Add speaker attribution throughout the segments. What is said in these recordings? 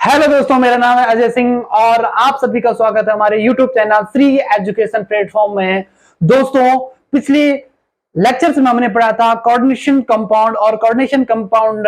Speaker 1: Hello दोस्तों, मेरा नाम है अजय सिंह और आप सभी का स्वागत है हमारे YouTube channel free education platform में। दोस्तों, पिछली लेक्चर्स में हमने पढ़ा था कोऑर्डिनेशन कंपाउंड और कोऑर्डिनेशन कंपाउंड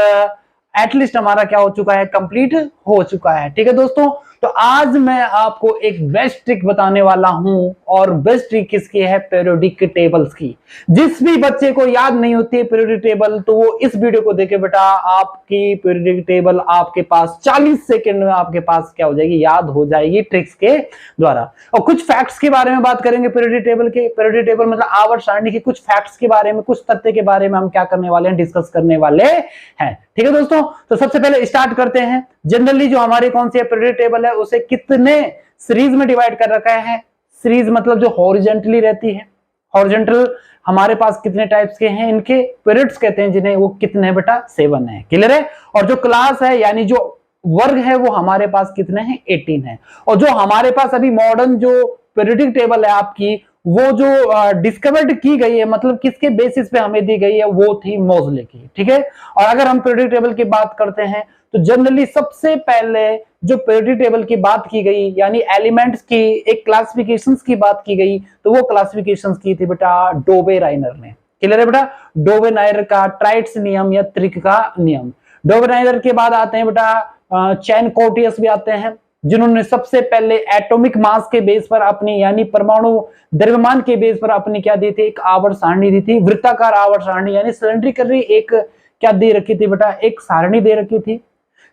Speaker 1: एटलीस्ट हमारा क्या हो चुका है, कंप्लीट हो चुका है। ठीक है दोस्तों, तो आज मैं आपको एक बेस्ट ट्रिक बताने वाला हूं और बेस्ट ट्रिक किसकी है, पीरियोडिक टेबल्स की। जिस भी बच्चे को याद नहीं होती है पीरियोडिक टेबल, तो वो इस वीडियो को देखे बेटा, आपकी पीरियोडिक टेबल आपके पास 40 सेकंड में आपके पास क्या हो जाएगी, याद हो जाएगी ट्रिक्स के द्वारा। और कुछ फैक्ट्स के बारे में बात करेंगे पीरियोडिक टेबल के। पीरियोडिक टेबल मतलब आवर्त सारणी के कुछ फैक्ट्स के बारे में, कुछ तथ्य के बारे में हम क्या करने वाले हैं, डिस्कस करने वाले हैं। ठीक है दोस्तों, तो सबसे पहले स्टार्ट करते हैं। जनरली जो हमारे कौन सी पीरियोडिक टेबल है उसे कितने सीरीज में डिवाइड कर रखा है। सीरीज मतलब जो हॉरिजॉन्टली रहती है। हॉरिजॉन्टल हमारे पास कितने टाइप्स के हैं, इनके पीरियड्स कहते हैं जिन्हें, वो कितने हैं बेटा, 7 है। क्लियर है। और जो क्लास है यानी जो वर्ग है वो हमारे पास कितने हैं, 18 है। और जो हमारे पास अभी मॉडर्न जो पीरियोडिक टेबल है आपकी, वो जो डिस्कवर्ड की गई है, मतलब किसके बेसिस पे हमें दी गई है, वो थी मोज़ले की। ठीक है। और अगर हम पीरियोडिक टेबल की बात करते हैं तो जनरली सबसे पहले जो पीरियोडिक टेबल की बात की गई, यानी एलिमेंट्स की एक क्लासिफिकेशंस की बात की गई, तो वो क्लासिफिकेशंस की थी बेटा डोबे-राइनर ने। क्लियर है बेटा। डोबे-राइनर का ट्राइट्स नियम या त्रिक का नियम। डोबे-राइनर के बाद आते हैं बेटा चैन कोर्टियस भी आते हैं, जिन्होंने सबसे पहले एटॉमिक मास के बेस पर अपनी, यानी परमाणु द्रव्यमान के बेस पर अपनी क्या दी थी, एक आवर्त सारणी दी थी, वृत्ताकार आवर्त सारणी, यानी सिलेंड्रिकली एक क्या दे रखी थी बेटा, एक सारणी दे रखी थी।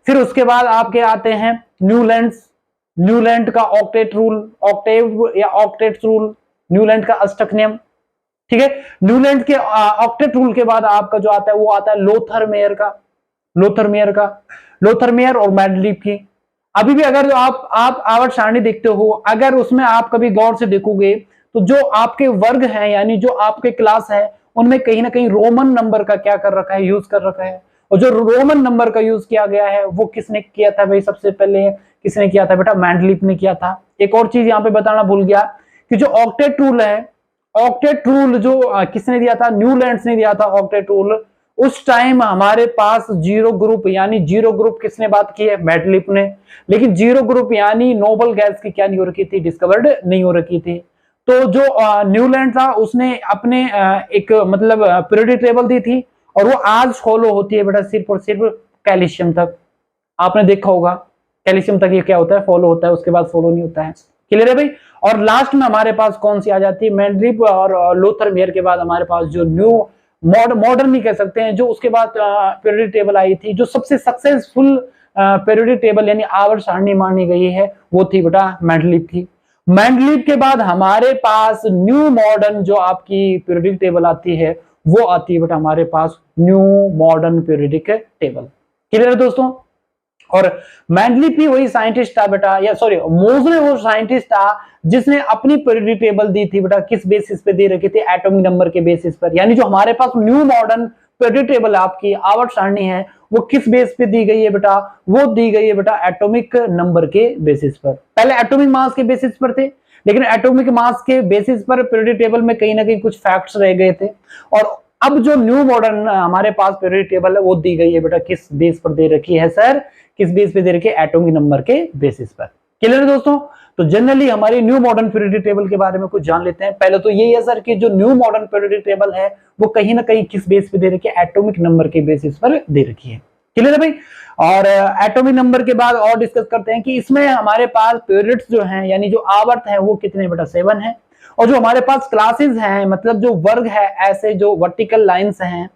Speaker 1: फिर उसके बाद आपके आते हैं न्यूलैंड का ऑक्टेट रूल, ऑक्टेव या ऑक्टेट रूल, न्यूलैंड का अष्टक नियम। ठीक है। न्यूलैंड के ऑक्टेट रूल के बाद आपका जो आता है वो आता है लोथरमेयर और मैंडलीव की। अभी भी अगर आप आवर्त सारणी देखते हो, अगर उसमें आप कभी गौर से देखोगे तो जो आपके वर्ग हैं यानी जो आपके क्लास है, उनमें कहीं ना कहीं रोमन नंबर का क्या कर रखा है, यूज कर रखा है। और जो रोमन नंबर का यूज किया गया है वो किसने किया था भाई, सबसे पहले किसने किया था बेटा, मैंडलीव ने किया था। एक और चीज यहां पे बताना भूल गया कि जो ऑक्टेट रूल है, ऑक्टेट रूल जो किसने दिया था, न्यूलैंड्स ने दिया था ऑक्टेट रूल। उस टाइम हमारे पास जीरो ग्रुप, यानी जीरो ग्रुप किसने बात की है, मैंडलीव ने। लेकिन जीरो ग्रुप यानी नोबल गैस की क्या नहीं हो रखी थी, डिस्कवर्ड नहीं हो रखी थी। तो जो न्यूलैंड था उसने अपने एक मतलब पीरियोडिक टेबल दी थी, और वो आज फॉलो होती है बेटा सिर्फ और सिर्फ कैल्शियम तक। आपने देखा होगा कैल्शियम तक ये क्या होता है, फॉलो होता है, उसके बाद फॉलो नहीं होता है। क्लियर है भाई। और लास्ट में हमारे पास कौन सी आ जाती है, मैंडलीव और लोथरमेयर के बाद हमारे पास जो न्यू मॉडर्न नहीं कह सकते हैं, जो उसके बाद पीरियोडिक टेबल आई थी, जो सबसे सक्सेसफुल पीरियोडिक टेबल यानी आवर्त सारणी मानी गई है, वो थी बेटा मैंडलीव की। मैंडलीव के बाद हमारे पास न्यू मॉडर्न जो आपकी पीरियोडिक टेबल आती है, वो आती है बेटा हमारे पास new modern periodic table. Clear है दोस्तों। और मैंडलीव भी वही साइंटिस्ट था बेटा, या सॉरी मोज़ले वो साइंटिस्ट था जिसने अपनी पीरियोडिक टेबल दी थी बेटा, किस बेसिस पे दे रखी थी, एटॉमिक नंबर के बेसिस पर। यानी जो हमारे पास न्यू मॉडर्न पीरियोडिक टेबल आपकी आवर्त सारणी है, वो किस बेस पे दी गई है बेटा, वो दी गई है बेटा एटॉमिक नंबर के बेसिस पर। पहले एटॉमिक मास के बेसिस पर थे, लेकिन एटॉमिक मास के बेसिस पर पीरियोडिक टेबल में कहीं ना कहीं कुछ फैक्ट्स रह गए थे। और अब जो न्यू मॉडर्न हमारे पास पीरियोडिक टेबल है, वो दी गई है बेटा किस बेस पर दे रखी है सर, किस बेस पे दे रखी है, एटॉमिक नंबर के बेसिस पर। क्लियर है दोस्तों। तो जनरली हमारी न्यू मॉडर्न पीरियोडिक टेबल के बारे में कुछ जान लेते हैं। पहले तो यही है सर कि जो न्यू मॉडर्न पीरियोडिक टेबल है वो कहीं ना कहीं किस बेस पे दे रखी है, एटॉमिक नंबर के बेसिस पर दे रखी है। क्लियर है भाई। और एटॉमिक नंबर के बाद और डिस्कस करते हैं कि इसमें हमारे पास पीरियड्स जो हैं, यानी जो आवर्त है, वो कितने बेटा, 7 है। और जो हमारे पास क्लासेस हैं, मतलब जो वर्ग है, ऐसे जो वर्टिकल लाइंस हैं,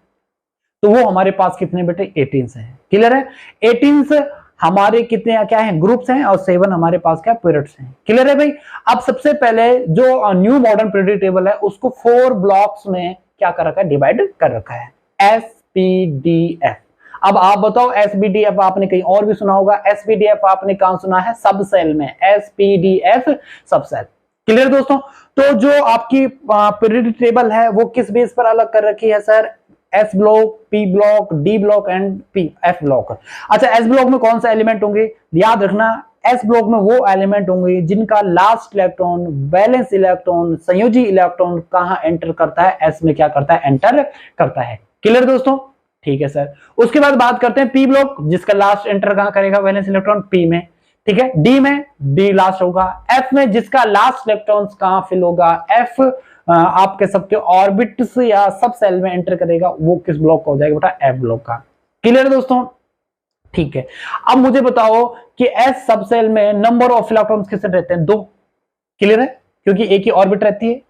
Speaker 1: तो वो हमारे पास कितने बेटे, 18 हैं। क्लियर है। 18 हमारे कितने क्या हैं, ग्रुप्स हैं, और 7 हमारे पास क्या, पीरियड्स हैं। क्लियर है भाई। अब सबसे पहले जो न्यू मॉडर्न पीरियोडिक टेबल है उसको 4 ब्लॉक्स में क्या कर रखा है, डिवाइड कर रखा है, SPDF। अब आप बताओ SPDF आपने कहीं और भी सुना होगा, SPDF आपने कहां सुना है, सब सेल में, SPDF सब सेल। क्लियर दोस्तों। तो जो आपकी पीरियोडिक टेबल है वो किस बेस पर अलग कर रखी है sir, S block, P block, D block and F block. अच्छा, S ब्लॉक में कौन सा एलिमेंट होंगे, याद रखना, S ब्लॉक में वो एलिमेंट होंगे जिनका लास्ट इलेक्ट्रॉन, वैलेंस इलेक्ट्रॉन, संयोजी इलेक्ट्रॉन कहां एंटर करता है, S में क्या करता है, एंटर करता है। क्लियर दोस्तों। ठीक है सर। उसके बाद बात करते हैं पी ब्लॉक, जिसका लास्ट एंटर कहां करेगा वैलेंस इलेक्ट्रॉन पी में, ठीक है। डी में डी लास्ट होगा। एफ में जिसका लास्ट इलेक्ट्रॉन कहां फिल होगा, एफ आप कह सकते हो ऑर्बिट्स या सब सेल में एंटर करेगा, वो किस ब्लॉक का हो जाएगा बेटा, एफ ब्लॉक का। क्लियर है दोस्तों, ठीक है। अब मुझे बताओ कि एस सब सेल में नंबर ऑफ इलेक्ट्रॉन्स कितने रहते हैं, 2। क्लियर है, क्योंकि एक ही ऑर्बिट रहती है,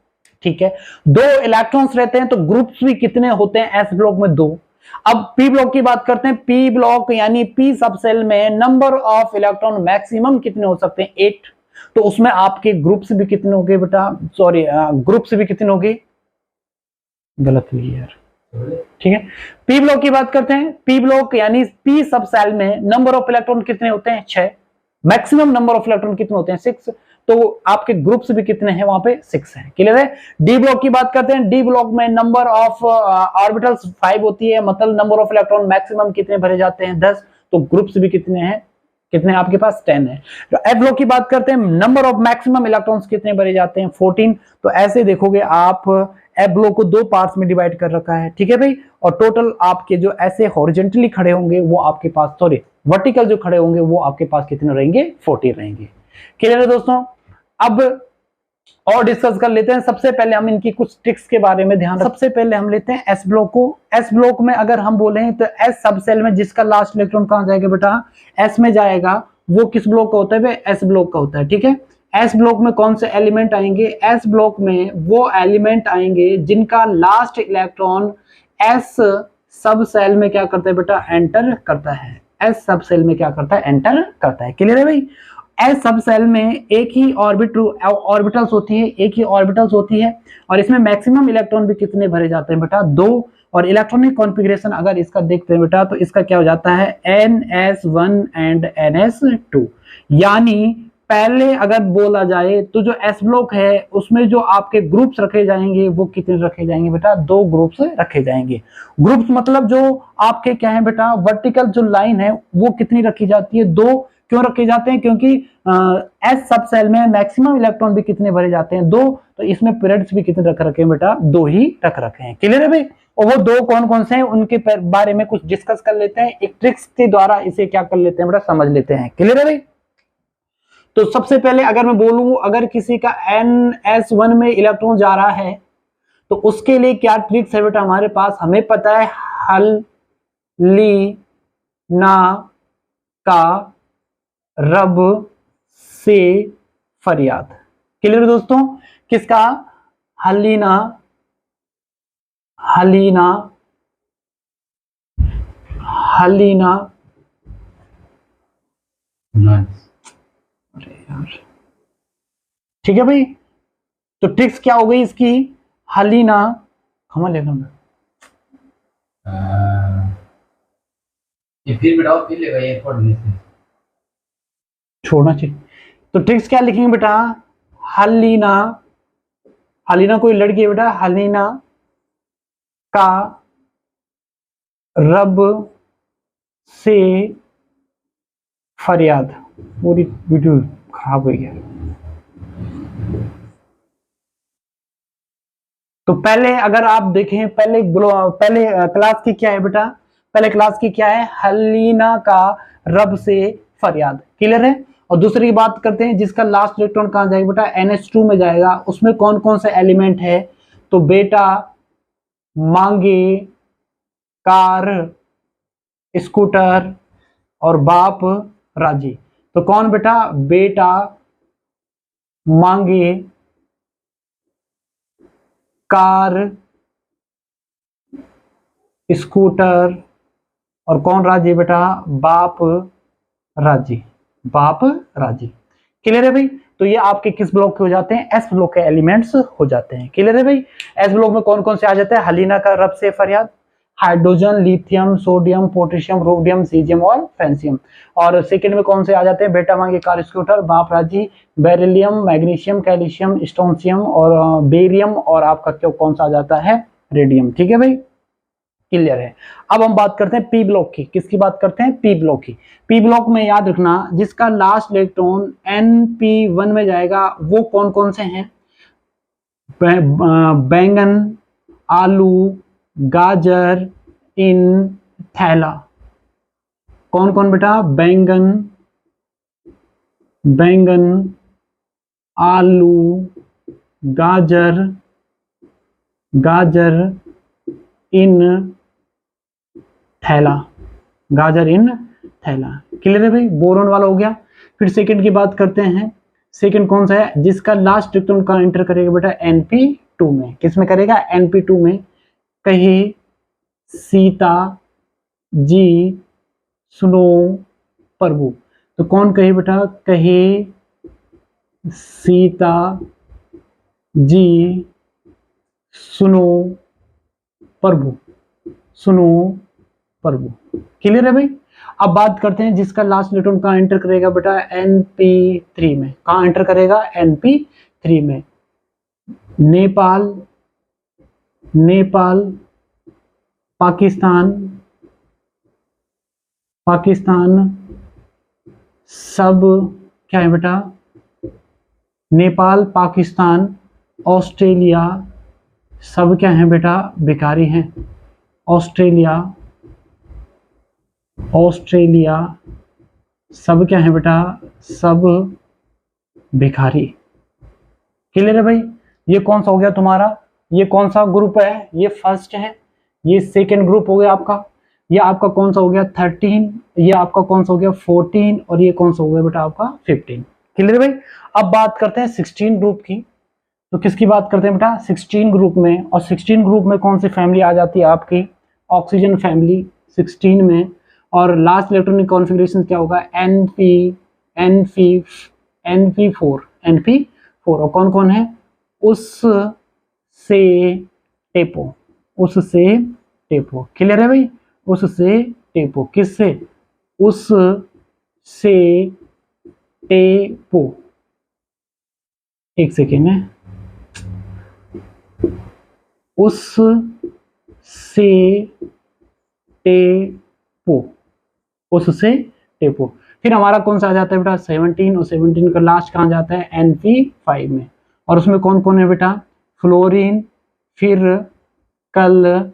Speaker 1: ठीक है। 2 इलेक्ट्रॉन्स रहते हैं, तो ग्रुप्स भी कितने होते हैं एस ब्लॉक में, 2। अब पी ब्लॉक की बात करते हैं। पी ब्लॉक यानी पी सब सेल में नंबर ऑफ इलेक्ट्रॉन मैक्सिमम कितने हो सकते हैं, 8। तो उसमें आपके ग्रुप्स भी कितने हो गए बेटा, सॉरी ग्रुप्स भी कितने हो गए, गलत हुई यार, ठीक है। पी ब्लॉक की बात करते हैं। पी ब्लॉक यानी पी सब सेल में नंबर ऑफ इलेक्ट्रॉन कितने होते हैं, 6। मैक्सिमम नंबर ऑफ इलेक्ट्रॉन कितने होते हैं, 6। तो आपके ग्रुप्स भी कितने हैं वहां पे, 6 हैं। क्लियर है। डी ब्लॉक की बात करते हैं। डी ब्लॉक में नंबर ऑफ ऑर्बिटल्स 5 होती है, मतलब नंबर ऑफ इलेक्ट्रॉन मैक्सिमम कितने भरे जाते हैं, 10। तो ग्रुप्स भी कितने हैं, कितने आपके पास, 10 है। तो एफ ब्लॉक की बात करते हैं। नंबर ऑफ मैक्सिमम इलेक्ट्रॉन्स कितने भरे जाते हैं, 14। तो ऐसे देखोगे आप एफ ब्लॉक को 2 पार्ट्स में डिवाइड कर रखा है, ठीक है भाई। और टोटल आपके जो ऐसे हॉरिजेंटली खड़े होंगे वो आपके पास, सॉरी वर्टिकल जो खड़े होंगे वो आपके पास कितने रहेंगे, 14 रहेंगे। क्लियर है दोस्तों। अब और डिस्कस कर लेते हैं। सबसे पहले हम इनकी कुछ ट्रिक्स के बारे में ध्यान, सबसे पहले हम लेते हैं एस ब्लॉक को। एस ब्लॉक में अगर हम बोले तो एस सब सेल में जिसका लास्ट इलेक्ट्रॉन कहां जाएगा बेटा, एस में जाएगा, वो किस ब्लॉक का होता है, एस ब्लॉक का होता है, ठीक है। एस ब्लॉक में कौन से एलिमेंट आएंगे, एस ब्लॉक में वो एलिमेंट आएंगे जिनका लास्ट इलेक्ट्रॉन एस सब सेल में क्या करता है बेटा, एंटर करता है। एस सब सेल में क्या करता है, एंटर करता है। क्लियर है भाई। एस सब सेल में एक ही ऑर्बिटल्स होती है, एक ही ऑर्बिटल्स होती है, और इसमें मैक्सिमम इलेक्ट्रॉन भी कितने भरे जाते हैं बेटा, 2। और इलेक्ट्रॉनिक कॉन्फ़िगरेशन अगर इसका देखते हैं बेटा, तो इसका क्या हो जाता है, NS1 एंड NS2। यानी पहले अगर बोला जाए तो जो एस ब्लॉक है उसमें जो आपके ग्रुप्स रखे जाएंगे वो कितने रखे जाएंगे बेटा, 2 ग्रुप्स रखे जाएंगे। ग्रुप्स मतलब जो आपके क्या है बेटा, वर्टिकल जो लाइन है वो कितनी रखी जाती है, 2। क्यों रखे जाते हैं, क्योंकि एस सब सेल में मैक्सिमम इलेक्ट्रॉन भी कितने भरे जाते हैं, 2। तो इसमें पीरियड्स भी कितने रख रखे हैं बेटा, 2 ही रख रखे हैं। क्लियर है भाई। और वो 2 कौन कौन से हैं उनके बारे में कुछ डिस्कस कर लेते हैं, एक ट्रिक्स के द्वारा इसे क्या कर लेते हैं बेटा, समझ लेते हैं। क्लियर है भाई। तो सबसे पहले अगर मैं बोलूं, अगर किसी का NS1 में इलेक्ट्रॉन जा रहा है तो उसके लिए क्या ट्रिक्स है बेटा हमारे पास, हमें पता है हलीना का रब से फरियाद। क्लियर दोस्तों, किसका, हलीना, हलीना, हलीना, अरे यार, ठीक है भाई। तो ट्रिक्स क्या हो गई इसकी, हलीना, खमा लेगा
Speaker 2: ये फिर बिठाओ, फिर लेगा ये
Speaker 1: छोड़ना चाहिए। तो ट्रिक्स क्या लिखेंगे बेटा, हलीना, हलीना कोई लड़की है बेटा, हलीना का रब से फरियाद। पूरी वीडियो खराब हुई है। तो पहले अगर आप देखें, पहले क्लास की क्या है बेटा, पहले क्लास की क्या है, हलीना का रब से फरियाद। क्लियर है। और दूसरी बात करते हैं, जिसका लास्ट इलेक्ट्रॉन कहां जाएगा बेटा, NH2 में जाएगा। उसमें कौन कौन से एलिमेंट है, तो बेटा मांगे, कार, स्कूटर और बाप राजी। तो कौन बेटा, बेटा मांगे, कार, स्कूटर और कौन राजी बेटा, बाप राजी, बाप राजी। क्लियर है भाई। तो ये आपके किस ब्लॉक के हो जाते हैं, एस ब्लॉक के एलिमेंट्स हो जाते हैं। क्लियर है भाई। एस ब्लॉक में कौन कौन से आ जाते हैं, हलीना का रब से फरियाद, hydrogen, lithium, sodium, potassium, rhodium, caesium और फ्रांसियम। और सेकंड में कौन से आ जाते हैं, बेटा मांगे, कार, स्कूटर, बाप राजी, बेरिलियम, मैग्नीशियम, कैल्शियम, स्टोनशियम और बेरियम, और आपका क्यों कौन सा आ जाता है, रेडियम। ठीक है भाई, क्लियर है। अब हम बात करते हैं पी ब्लॉक की। किसकी बात करते हैं, पी ब्लॉक की। पी ब्लॉक में याद रखना, जिसका लास्ट इलेक्ट्रॉन NP1 में जाएगा वो कौन कौन से हैं, बैंगन, आलू, गाजर, इन, थैला। कौन कौन बेटा? बैंगन, बैंगन, आलू, गाजर, गाजर इन थैला, गाजर इन थैला। क्लियर है भाई? बोरोन वाला हो गया। फिर सेकंड की बात करते हैं। सेकंड कौन सा है? जिसका लास्ट इलेक्ट्रॉन का एंटर करेगा बेटा Np2 में। किस में करेगा? Np2 में। कहे सीता जी सुनो प्रभु। तो कौन कहे बेटा? कहे सीता जी सुनो प्रभु, सुनो प्रभु। क्लियर है भाई? अब बात करते हैं जिसका लास्ट इलेक्ट्रॉन कहाँ एंटर करेगा बेटा? Np3 में। कहाँ एंटर करेगा? Np3 में। नेपाल, नेपाल, पाकिस्तान, पाकिस्तान, सब क्या है बेटा? नेपाल, पाकिस्तान, ऑस्ट्रेलिया, सब क्या है बेटा? भिखारी हैं। ऑस्ट्रेलिया, ऑस्ट्रेलिया, सब क्या है बेटा? सब भिखारी। क्लियर है भाई? ये कौन सा हो गया तुम्हारा? ये कौन सा ग्रुप है? ये फर्स्ट है। ये सेकेंड ग्रुप हो गया आपका। ये आपका कौन सा हो गया? 13। ये आपका कौन सा हो गया? 14। और ये कौन सा हो गया बेटा? आपका 15। क्लियर है भाई? अब बात करते हैं 16 ग्रुप की। तो किसकी बात करते हैं बेटा? 16 ग्रुप में। और 16 ग्रुप में कौन सी फैमिली आ जाती है आपकी? ऑक्सीजन फैमिली 16 में। और लास्ट इलेक्ट्रॉनिक कॉन्फ़िगरेशन क्या होगा? Np4, Np4। और कौन कौन है? उस से टेपो, उससे टेपो। क्लियर है भाई? उससे टेपो। किससे? उस से टेपो। एक सेकेंड है। उस से टेपो, उससे टेपो। फिर हमारा कौन सा आ जाता है बेटा? 17। और 17 का लास्ट कहाँ जाता है? Np5 में। और उसमें कौन कौन है बेटा? फ्लोरीन। फिर कल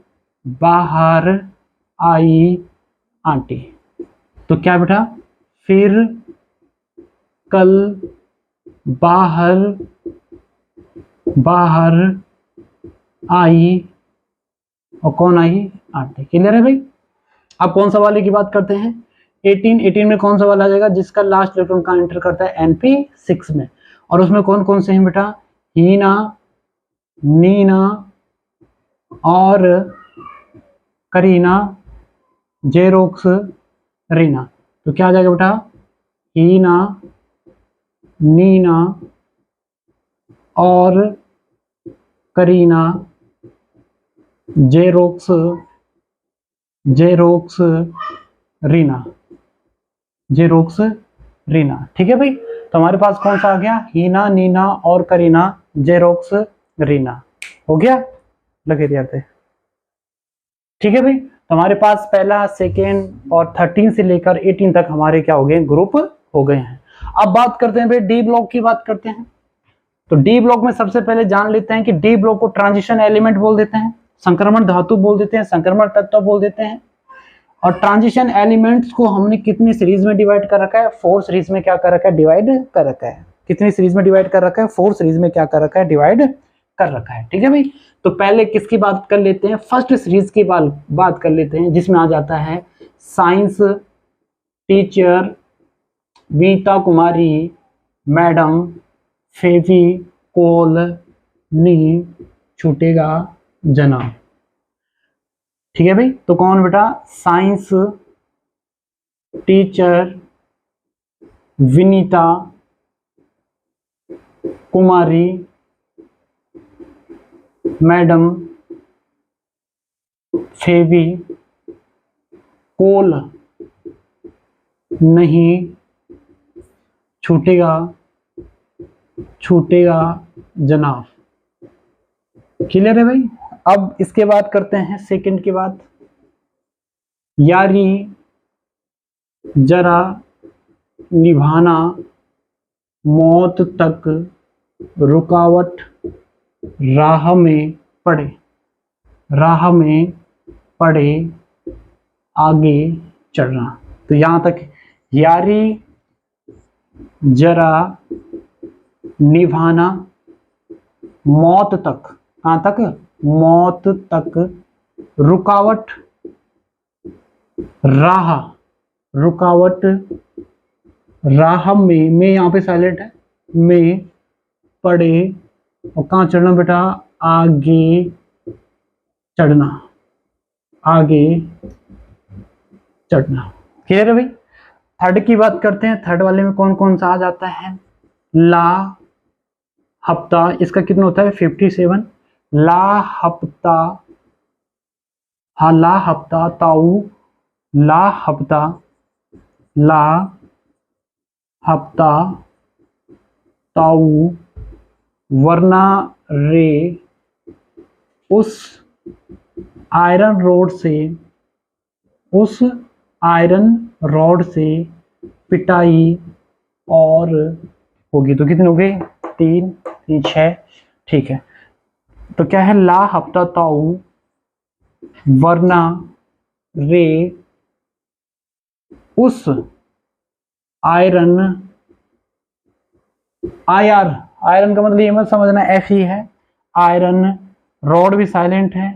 Speaker 1: बाहर आई आंटी। तो क्या बेटा? फिर कल बाहर आई, और कौन आई? आंटी। क्लियर है भाई? अब कौन सा वाले की बात करते हैं? 18 में कौन सा वाला आ जाएगा? जिसका लास्ट इलेक्ट्रॉन का एंटर करता है Np6 में। और उसमें कौन कौन से हैं बेटा? हीना, नीना और करीना, जेरोक्स, रीना। तो क्या आ जाएगा बेटा? हीना, नीना और Kareena, xerox, xerox Reena, xerox Reena. ठीक है भाई? तो हमारे पास कौन सा आ गया? हीना, नीना और करीना, जेरोक्स रीना। हो गया? लगे ध्यान से। ठीक है भाई? तो हमारे पास पहला, सेकेंड और 13 से लेकर 18 तक हमारे क्या हो गए? ग्रुप हो गए हैं। अब बात करते हैं भाई डी ब्लॉक की बात करते हैं। तो डी ब्लॉक में सबसे पहले जान लेते हैं कि डी ब्लॉक को ट्रांजिशन एलिमेंट बोल देते हैं, संक्रमण धातु बोल देते हैं, संक्रमण तत्व बोल देते हैं। और ट्रांजिशन एलिमेंट्स को हमने कितनी सीरीज में डिवाइड कर रखा है? 4 सीरीज में क्या कर रखा है? डिवाइड कर रखा है। कितनी सीरीज में डिवाइड कर रखा है? 4 सीरीज में क्या कर रखा है? डिवाइड कर रखा है। ठीक है भाई? तो पहले किसकी बात कर लेते हैं? फर्स्ट सीरीज की बात कर लेते हैं, जिसमें आ जाता है साइंस टीचर वीता कुमारी मैडम फेविकोल नी छूटेगा जना। ठीक है भाई? तो कौन बेटा? साइंस टीचर विनीता कुमारी मैडम फेविकोल नहीं छूटेगा जनाब। क्लियर है भाई? अब इसके बाद करते हैं सेकंड की बात। यारी जरा निभाना, मौत तक रुकावट राह में पड़े, राह में पड़े आगे चढ़ना। तो यहां तक यारी जरा निभाना, मौत तक, कहां तक, मौत तक, रुकावट, राह, रुकावट, राह में यहां पे साइलेंट है, में पड़े, और कहां चढ़ना बेटा, आगे चढ़ना, आगे चढ़ना। क्लियर है भाई। थर्ड की बात करते हैं, थर्ड वाले में कौन कौन सा आ जाता है, ला हफ्ता, इसका कितना होता है 57, ला हफ्ता, हाँ ला हफ्ता, ताऊ, ला हफ्ता, ला हफ्ता, ताऊ, वरना रे, उस आयरन रोड से, उस आयरन रॉड से पिटाई और होगी। तो कितने हो गए, 3 3 6, ठीक है। तो क्या है, ला हफ्ता ताऊ वरना रे उस आयरन, आयरन का मतलब ये मत समझना एफ ही है, आयरन, रॉड भी साइलेंट है,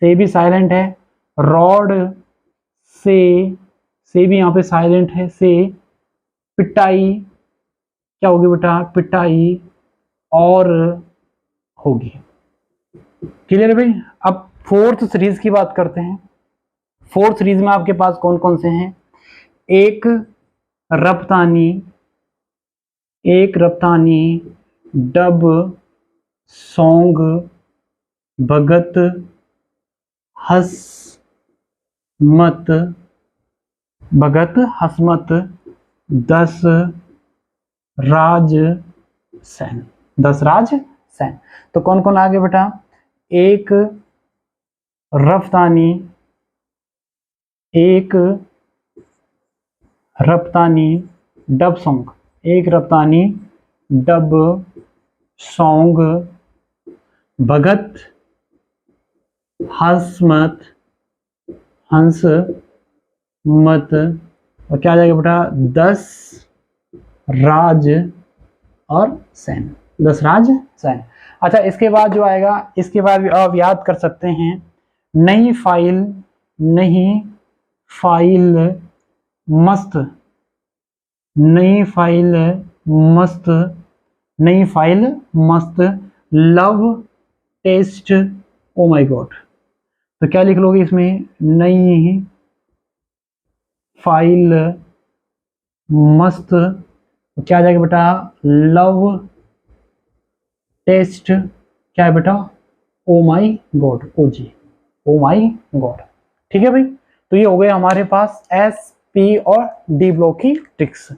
Speaker 1: से भी साइलेंट है, रॉड से भी यहाँ पे साइलेंट है, से पिटाई, क्या होगी बेटा, पिटाई और होगी। क्लियर है भाई। अब फोर्थ सीरीज की बात करते हैं। फोर्थ सीरीज में आपके पास कौन कौन से हैं, एक रफ्तानी, एक रफ्तानी, डब सॉन्ग, भगत हसमत, भगत हसमत, 10 राज सैन, 10 राज सैन। तो कौन कौन आगे बेटा, एक रफ्तानी, एक रफ्तानी डब सॉन्ग, एक रफ्तानी डब सॉन्ग, भगत हसमत, हंस मत, और क्या आ जाएगा बेटा, 10 राज और सैन, 10 राज सैन। अच्छा, इसके बाद जो आएगा, इसके बाद भी आप याद कर सकते हैं, नई फाइल, नई फाइल मस्त, नई फाइल मस्त, नई फाइल मस्त, love test, oh my god. तो क्या लिख लोगे इसमें, नई फाइल मस्त, क्या आ जाएगा बेटा, लव टेस्ट, क्या है बेटा, ओ माई गॉड, ओ जी, ओ माई गॉड। ठीक है भाई। तो ये हो गए हमारे पास एस, पी और डी ब्लॉक की tricks.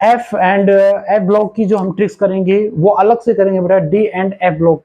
Speaker 1: F and F block की जो हम ट्रिक्स करेंगे वो अलग से करेंगे बेटा, डी एंड एफ ब्लॉक